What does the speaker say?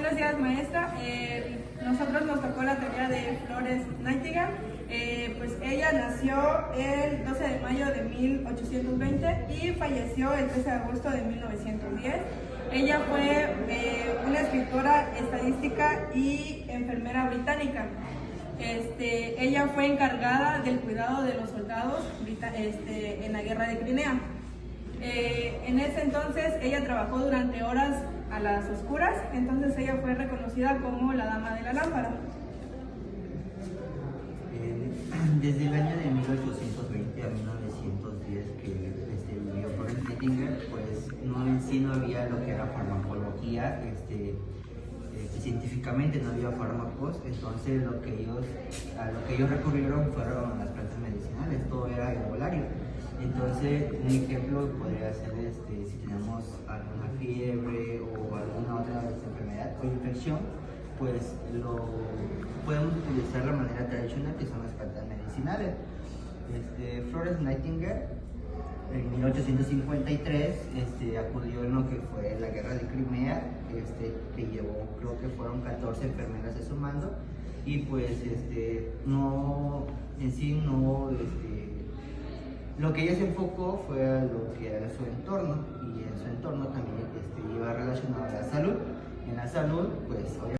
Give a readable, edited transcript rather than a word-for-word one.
Buenos días, maestra. Nosotros nos tocó la teoría de Florence Nightingale. Pues ella nació el 12 de mayo de 1820 y falleció el 13 de agosto de 1910. Ella fue una escritora, estadística y enfermera británica. Ella fue encargada del cuidado de los soldados en la guerra de Crimea. En ese entonces ella trabajó durante horas a las oscuras, entonces ella fue reconocida como la dama de la lámpara. Desde el año de 1820 a 1910 que vivió Florence Nightingale, pues en sí no había lo que era farmacología, científicamente no había fármacos, entonces a lo que ellos recurrieron fueron las plantas medicinales, todo era herbolario. Entonces un ejemplo podría ser si tenemos alguna fiebre o alguna otra enfermedad o infección, pues podemos utilizar la manera tradicional, que son las plantas medicinales. Florence Nightingale en 1853 acudió en lo que fue la guerra de Crimea, que llevó, creo que fueron 14 enfermeras de su mando, y pues lo que ella se enfocó fue a lo que era su entorno, y en su entorno también iba relacionado a la salud. En la salud, pues